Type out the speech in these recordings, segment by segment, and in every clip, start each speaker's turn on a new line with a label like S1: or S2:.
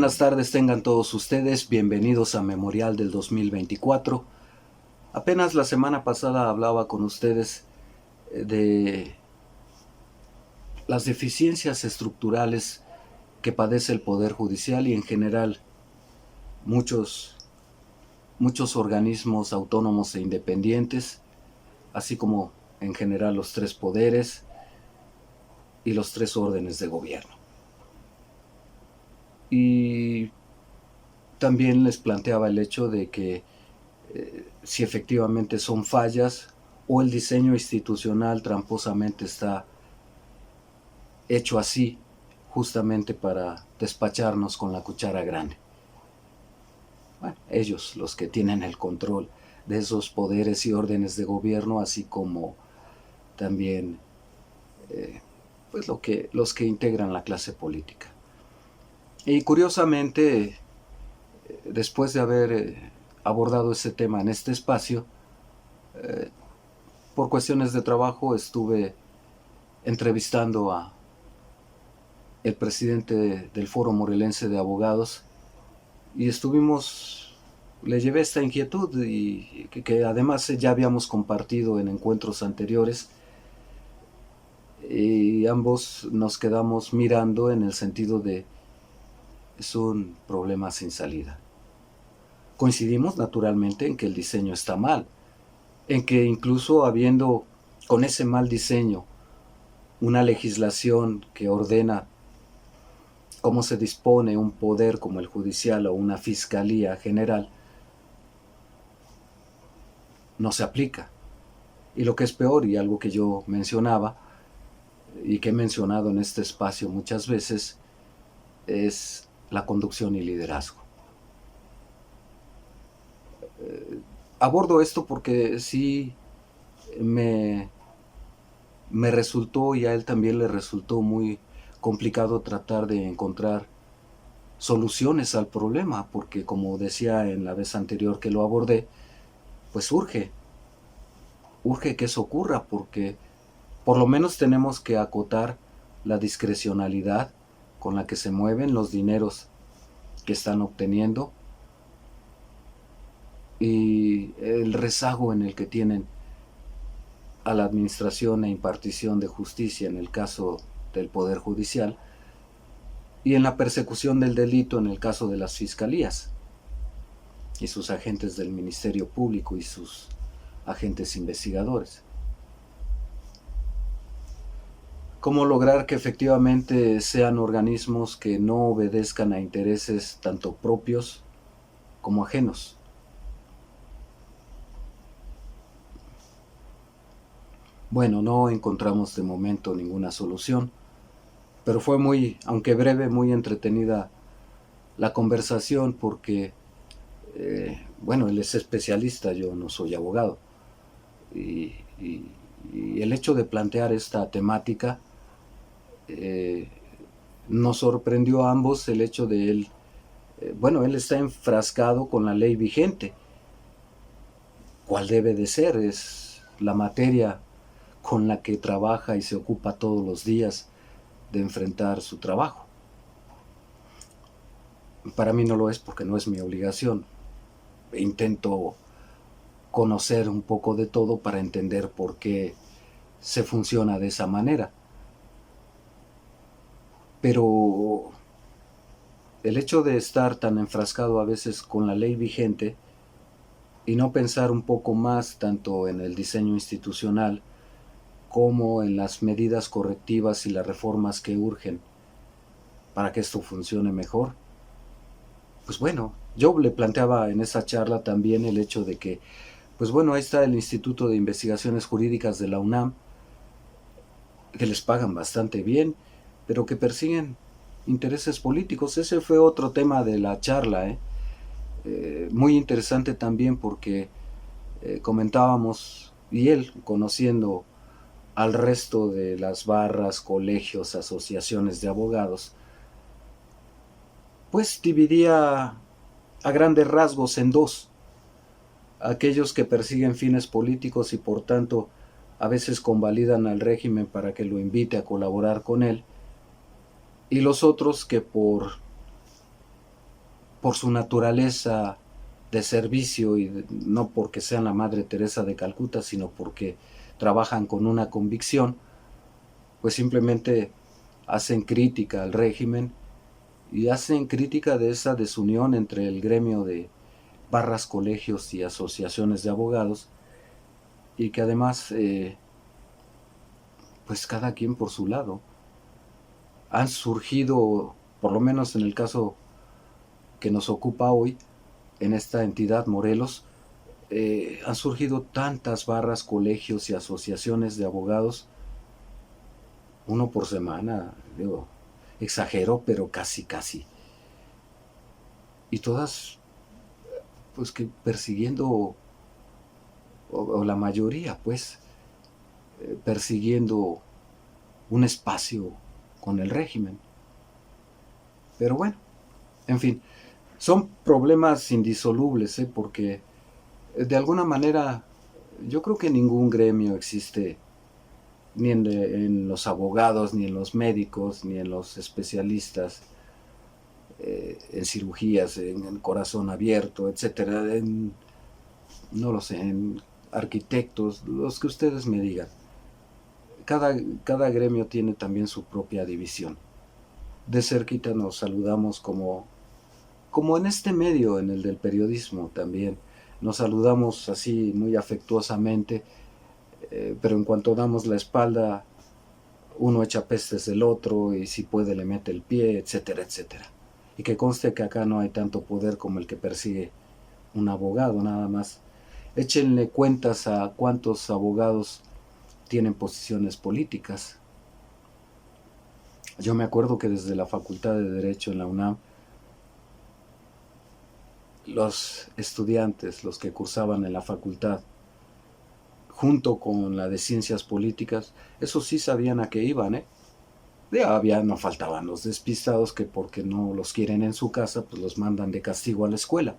S1: buenas tardes tengan todos ustedes, bienvenidos a Memorial del 2024. Apenas la semana pasada hablaba con ustedes de las deficiencias estructurales que padece el Poder Judicial y en general muchos organismos autónomos e independientes, así como en general los tres poderes y los tres órdenes de gobierno. Y también les planteaba el hecho de que si efectivamente son fallas o el diseño institucional tramposamente está hecho así justamente para despacharnos con la cuchara grande. Bueno, ellos los que tienen el control de esos poderes y órdenes de gobierno, así como también pues los que integran la clase política. Y curiosamente, después de haber abordado ese tema en este espacio, por cuestiones de trabajo estuve entrevistando a el presidente del Foro Morelense de Abogados y le llevé esta inquietud y que además ya habíamos compartido en encuentros anteriores y ambos nos quedamos mirando en el sentido de es un problema sin salida. Coincidimos naturalmente en que el diseño está mal, en que incluso habiendo con ese mal diseño una legislación que ordena cómo se dispone un poder como el judicial o una fiscalía general, no se aplica. Y lo que es peor, y algo que yo mencionaba, y que he mencionado en este espacio muchas veces, es la conducción y liderazgo. Abordo esto porque sí me resultó, y a él también le resultó muy complicado tratar de encontrar soluciones al problema, porque como decía en la vez anterior que lo abordé, pues urge que eso ocurra, porque por lo menos tenemos que acotar la discrecionalidad con la que se mueven los dineros que están obteniendo y el rezago en el que tienen a la administración e impartición de justicia en el caso del Poder Judicial y en la persecución del delito en el caso de las fiscalías y sus agentes del Ministerio Público y sus agentes investigadores. ¿Cómo lograr que efectivamente sean organismos que no obedezcan a intereses tanto propios como ajenos? Bueno, no encontramos de momento ninguna solución, pero fue muy, aunque breve, muy entretenida la conversación porque, bueno, él es especialista, yo no soy abogado. Y el hecho de plantear esta temática nos sorprendió a ambos el hecho de él, bueno, él está enfrascado con la ley vigente. ¿Cuál debe de ser? Es la materia con la que trabaja y se ocupa todos los días de enfrentar su trabajo. Para mí no lo es porque no es mi obligación. Intento conocer un poco de todo para entender por qué se funciona de esa manera. Pero el hecho de estar tan enfrascado a veces con la ley vigente y no pensar un poco más tanto en el diseño institucional como en las medidas correctivas y las reformas que urgen para que esto funcione mejor, pues bueno, yo le planteaba en esa charla también el hecho de que, pues bueno, ahí está el Instituto de Investigaciones Jurídicas de la UNAM, que les pagan bastante bien, pero que persiguen intereses políticos. Ese fue otro tema de la charla, muy interesante también porque comentábamos, y él, conociendo al resto de las barras, colegios, asociaciones de abogados, pues dividía a grandes rasgos en dos: aquellos que persiguen fines políticos y por tanto a veces convalidan al régimen para que lo invite a colaborar con él, y los otros que por por su naturaleza de servicio y no porque sean la Madre Teresa de Calcuta, sino porque trabajan con una convicción, pues simplemente hacen crítica al régimen y hacen crítica de esa desunión entre el gremio de barras, colegios y asociaciones de abogados, y que además, pues cada quien por su lado. Han surgido, por lo menos en el caso que nos ocupa hoy, en esta entidad Morelos, han surgido tantas barras, colegios y asociaciones de abogados, uno por semana, digo, exagero, pero casi, casi. Y todas, pues que persiguiendo, o la mayoría, pues, persiguiendo un espacio con el régimen. Pero bueno, en fin, son problemas indisolubles, porque de alguna manera yo creo que ningún gremio existe, ni en los abogados, ni en los médicos, ni en los especialistas en cirugías, en el corazón abierto, etcétera, no lo sé, en arquitectos, los que ustedes me digan. Cada gremio tiene también su propia división. De cerquita nos saludamos como en este medio, en el del periodismo también. Nos saludamos así muy afectuosamente, pero en cuanto damos la espalda, uno echa pestes del otro y si puede le mete el pie, etcétera, etcétera. Y que conste que acá no hay tanto poder como el que persigue un abogado, nada más. Échenle cuentas a cuántos abogados tienen posiciones políticas. Yo me acuerdo que desde la Facultad de Derecho en la UNAM, los estudiantes, los que cursaban en la facultad, junto con la de Ciencias Políticas, esos sí sabían a qué iban, no faltaban los despistados que porque no los quieren en su casa, pues los mandan de castigo a la escuela,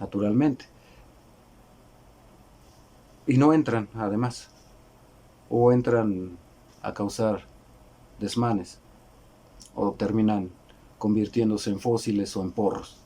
S1: naturalmente. Y no entran, además, o entran a causar desmanes, o terminan convirtiéndose en fósiles o en porros,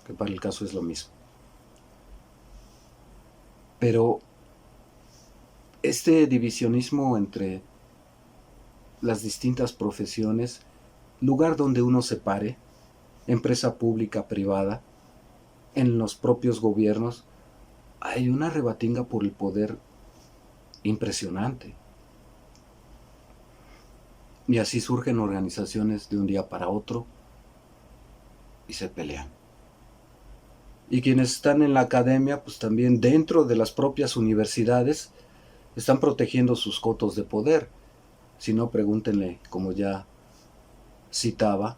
S1: que para el caso es lo mismo. Pero este divisionismo entre las distintas profesiones, lugar donde uno se pare, empresa pública, privada, en los propios gobiernos, hay una rebatinga por el poder impresionante. Y así surgen organizaciones de un día para otro y se pelean. Y quienes están en la academia, pues también dentro de las propias universidades, están protegiendo sus cotos de poder. Si no, pregúntenle, como ya citaba,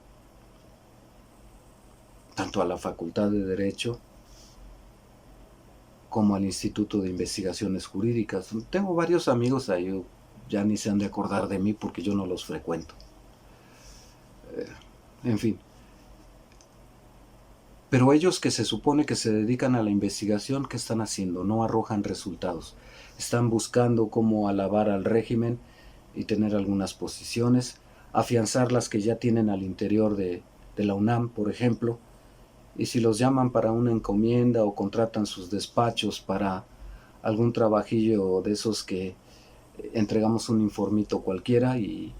S1: tanto a la Facultad de Derecho como al Instituto de Investigaciones Jurídicas. Tengo varios amigos ahí, ya ni se han de acordar de mí porque yo no los frecuento. En fin. Pero ellos que se supone que se dedican a la investigación, ¿qué están haciendo? No arrojan resultados. Están buscando cómo alabar al régimen y tener algunas posiciones, afianzar las que ya tienen al interior de la UNAM, por ejemplo, y si los llaman para una encomienda o contratan sus despachos para algún trabajillo de esos que entregamos un informito cualquiera y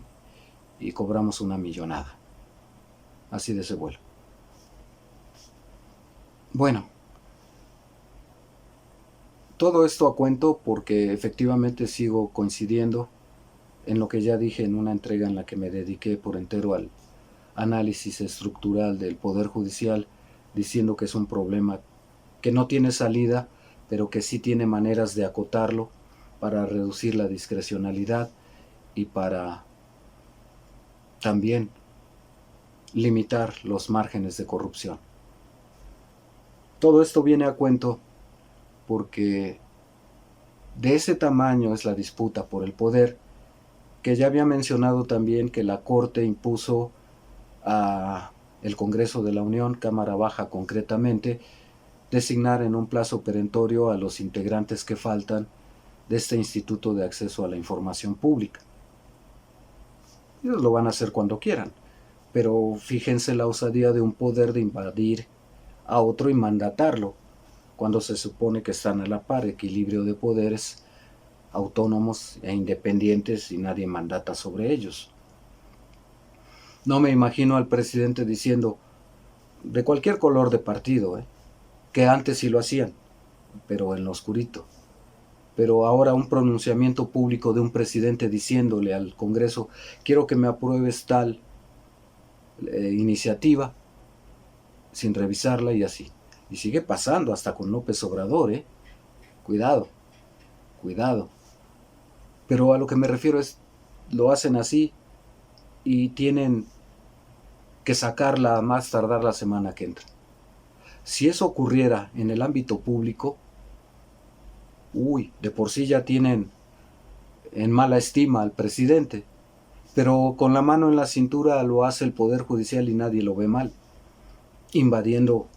S1: cobramos una millonada. Así de ese vuelo. Bueno, todo esto a cuento porque efectivamente sigo coincidiendo en lo que ya dije en una entrega en la que me dediqué por entero al análisis estructural del Poder Judicial, diciendo que es un problema que no tiene salida, pero que sí tiene maneras de acotarlo para reducir la discrecionalidad y para también limitar los márgenes de corrupción. Todo esto viene a cuento porque de ese tamaño es la disputa por el poder, que ya había mencionado también que la Corte impuso a el Congreso de la Unión, Cámara Baja concretamente, designar en un plazo perentorio a los integrantes que faltan de este Instituto de Acceso a la Información Pública. Ellos lo van a hacer cuando quieran, Pero fíjense la osadía de un poder de invadir a otro y mandatarlo, cuando se supone que están a la par, equilibrio de poderes autónomos e independientes y nadie mandata sobre ellos. No me imagino al presidente diciendo, de cualquier color de partido, que antes sí lo hacían, pero en lo oscurito. Pero ahora un pronunciamiento público de un presidente diciéndole al Congreso, quiero que me apruebes tal iniciativa, sin revisarla y así. Y sigue pasando hasta con López Obrador, Cuidado, cuidado. Pero a lo que me refiero es, lo hacen así y tienen que sacarla a más tardar la semana que entra. Si eso ocurriera en el ámbito público, de por sí ya tienen en mala estima al presidente, pero con la mano en la cintura lo hace el Poder Judicial y nadie lo ve mal, invadiendo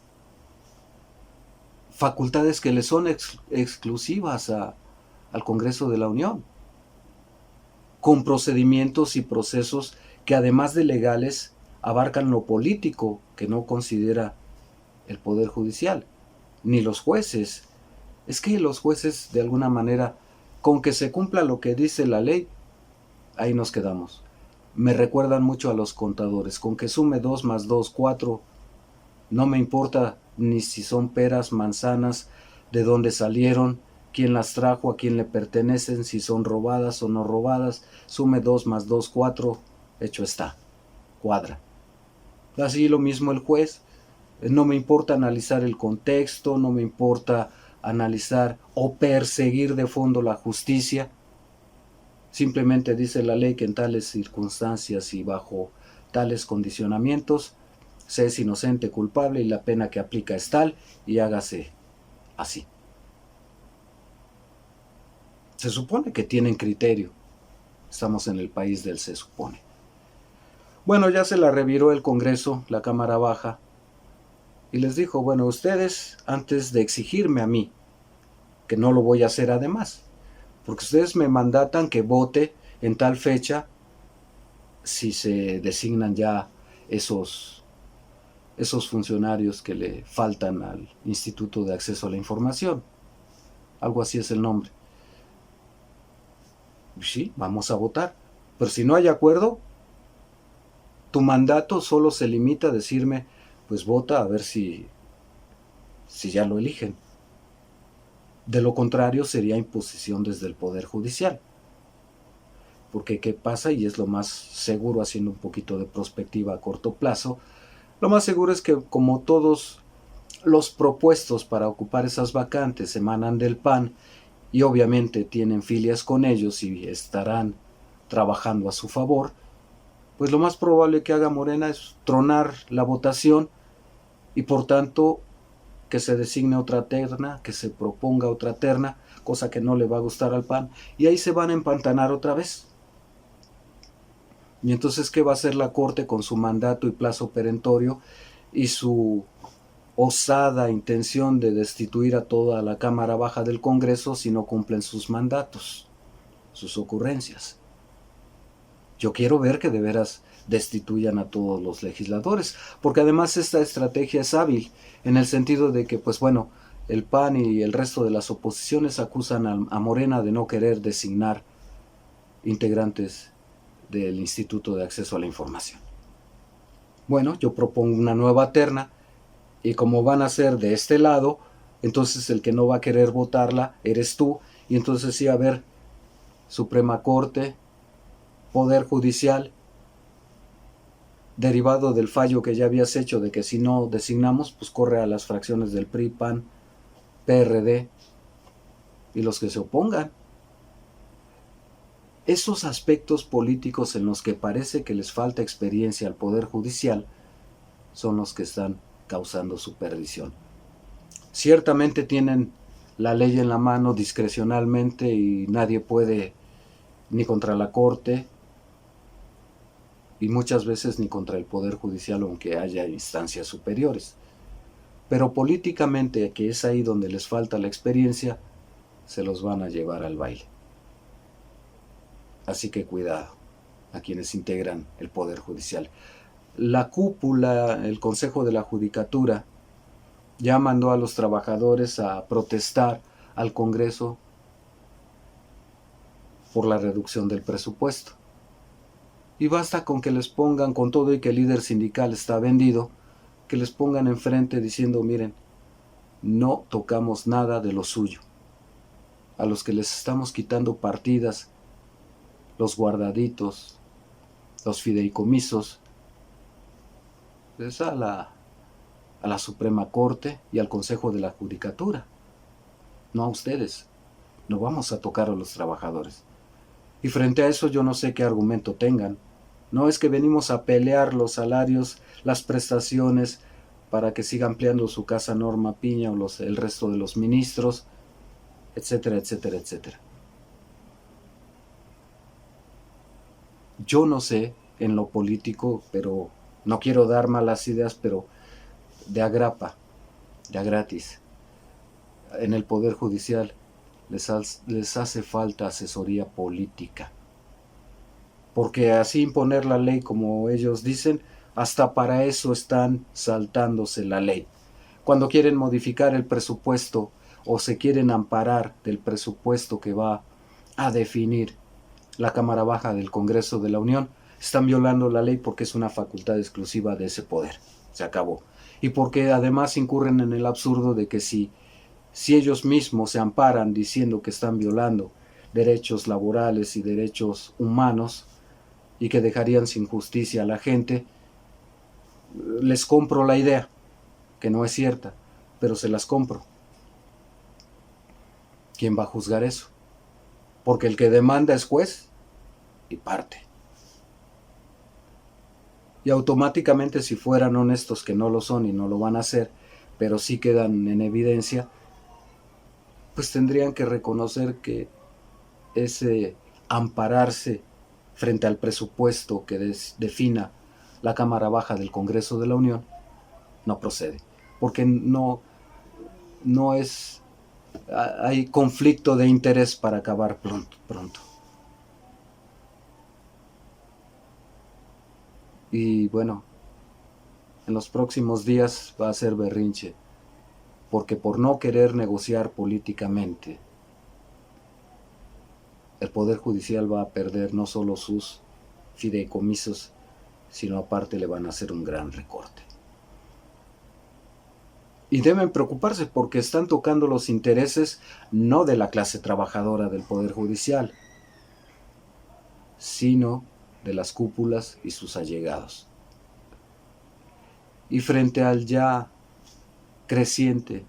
S1: facultades que le son exclusivas al Congreso de la Unión, con procedimientos y procesos que además de legales abarcan lo político que no considera el Poder Judicial, ni los jueces. Es que los jueces, de alguna manera, con que se cumpla lo que dice la ley, ahí nos quedamos. Me recuerdan mucho a los contadores, con que sume 2 más 2, 4, no me importa ni si son peras, manzanas, de dónde salieron, quién las trajo, a quién le pertenecen, si son robadas o no robadas, sume 2 más 2, 4, hecho está, cuadra. Así lo mismo el juez, no me importa analizar el contexto, no me importa analizar o perseguir de fondo la justicia, simplemente dice la ley que en tales circunstancias y bajo tales condicionamientos se es inocente, culpable y la pena que aplica es tal y hágase así. Se supone que tienen criterio. Estamos en el país del se supone. Bueno, ya se la reviró el Congreso, la Cámara Baja, y les dijo, bueno, ustedes, antes de exigirme a mí, que no lo voy a hacer además, porque ustedes me mandatan que vote en tal fecha si se designan ya esos funcionarios que le faltan al Instituto de Acceso a la Información. Algo así es el nombre. Sí, vamos a votar. Pero si no hay acuerdo, tu mandato solo se limita a decirme, pues vota a ver si ya lo eligen. De lo contrario, sería imposición desde el Poder Judicial. Porque ¿qué pasa? Y es lo más seguro, haciendo un poquito de prospectiva a corto plazo, lo más seguro es que como todos los propuestos para ocupar esas vacantes emanan del PAN y obviamente tienen filias con ellos y estarán trabajando a su favor, pues lo más probable que haga Morena es tronar la votación y por tanto que se designe otra terna, que se proponga otra terna, cosa que no le va a gustar al PAN, y ahí se van a empantanar otra vez. Y entonces, ¿qué va a hacer la Corte con su mandato y plazo perentorio y su osada intención de destituir a toda la Cámara Baja del Congreso si no cumplen sus mandatos, sus ocurrencias? Yo quiero ver que de veras destituyan a todos los legisladores, porque además esta estrategia es hábil, en el sentido de que, pues bueno, el PAN y el resto de las oposiciones acusan a Morena de no querer designar integrantes del Instituto de Acceso a la Información. Bueno, yo propongo una nueva terna y como van a ser de este lado, entonces el que no va a querer votarla eres tú, y entonces sí, a ver, Suprema Corte, Poder Judicial, derivado del fallo que ya habías hecho de que si no designamos, pues corre a las fracciones del PRI, PAN, PRD y los que se opongan. Esos aspectos políticos en los que parece que les falta experiencia al Poder Judicial son los que están causando su perdición. Ciertamente tienen la ley en la mano discrecionalmente y nadie puede ni contra la Corte y muchas veces ni contra el Poder Judicial, aunque haya instancias superiores. Pero políticamente, que es ahí donde les falta la experiencia, se los van a llevar al baile. Así que cuidado a quienes integran el Poder Judicial. La cúpula, el Consejo de la Judicatura, ya mandó a los trabajadores a protestar al Congreso por la reducción del presupuesto. Y basta con que les pongan, con todo y que el líder sindical está vendido, que les pongan enfrente diciendo, miren, no tocamos nada de lo suyo. A los que les estamos quitando partidas, los guardaditos, los fideicomisos, es a la Suprema Corte y al Consejo de la Judicatura, no a ustedes. No vamos a tocar a los trabajadores. Y frente a eso yo no sé qué argumento tengan. No es que venimos a pelear los salarios, las prestaciones, para que siga ampliando su casa Norma Piña o el resto de los ministros, etcétera, etcétera, etcétera. Yo no sé en lo político, pero no quiero dar malas ideas, pero de agrapa, de a gratis, en el Poder Judicial les hace falta asesoría política. Porque así imponer la ley como ellos dicen, hasta para eso están saltándose la ley. Cuando quieren modificar el presupuesto o se quieren amparar del presupuesto que va a definir la Cámara Baja del Congreso de la Unión, están violando la ley porque es una facultad exclusiva de ese poder. Se acabó. Y porque además incurren en el absurdo de que si ellos mismos se amparan diciendo que están violando derechos laborales y derechos humanos y que dejarían sin justicia a la gente, les compro la idea, que no es cierta, pero se las compro. ¿Quién va a juzgar eso? Porque el que demanda es juez y parte. Y automáticamente, si fueran honestos, que no lo son y no lo van a hacer, pero sí quedan en evidencia, pues tendrían que reconocer que ese ampararse frente al presupuesto que defina la Cámara Baja del Congreso de la Unión no procede, porque no es, hay conflicto de interés para acabar pronto. Y bueno, en los próximos días va a ser berrinche, porque por no querer negociar políticamente, el Poder Judicial va a perder no solo sus fideicomisos, sino aparte le van a hacer un gran recorte. Y deben preocuparse porque están tocando los intereses no de la clase trabajadora del Poder Judicial, sino de las cúpulas y sus allegados. Y frente al ya creciente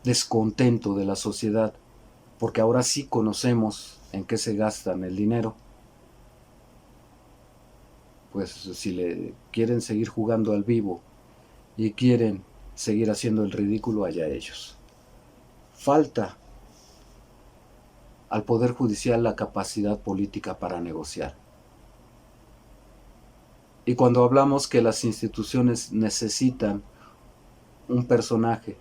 S1: descontento de la sociedad, porque ahora sí conocemos en qué se gastan el dinero, pues si le quieren seguir jugando al vivo y quieren seguir haciendo el ridículo, allá ellos. Falta al Poder Judicial la capacidad política para negociar. Y cuando hablamos que las instituciones necesitan un personaje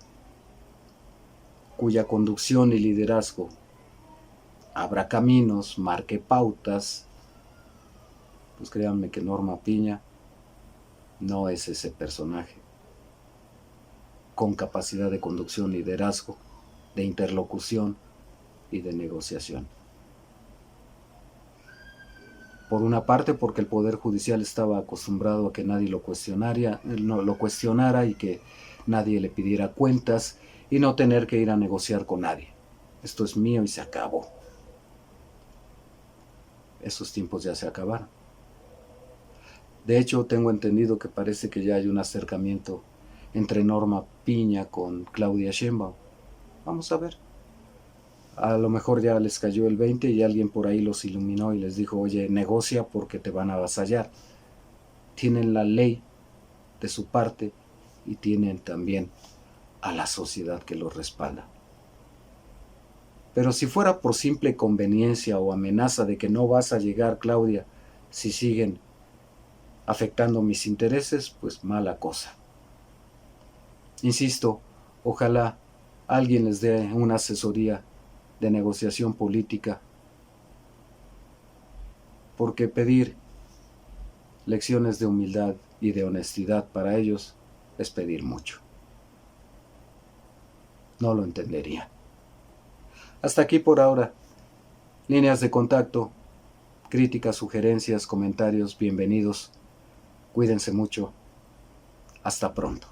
S1: cuya conducción y liderazgo abra caminos, marque pautas, pues créanme que Norma Piña no es ese personaje con capacidad de conducción, liderazgo, de interlocución y de negociación. Por una parte, porque el Poder Judicial estaba acostumbrado a que nadie lo cuestionara y que nadie le pidiera cuentas y no tener que ir a negociar con nadie. Esto es mío y se acabó. Esos tiempos ya se acabaron. De hecho, tengo entendido que parece que ya hay un acercamiento entre Norma Piña con Claudia Sheinbaum. Vamos a ver. A lo mejor ya les cayó el 20 y alguien por ahí los iluminó y les dijo, oye, negocia porque te van a avasallar. Tienen la ley de su parte y tienen también a la sociedad que los respalda. Pero si fuera por simple conveniencia o amenaza de que no vas a llegar, Claudia, si siguen afectando mis intereses, pues mala cosa. Insisto, ojalá alguien les dé una asesoría de negociación política, porque pedir lecciones de humildad y de honestidad para ellos es pedir mucho. No lo entendería. Hasta aquí por ahora. Líneas de contacto, críticas, sugerencias, comentarios, bienvenidos. Cuídense mucho. Hasta pronto.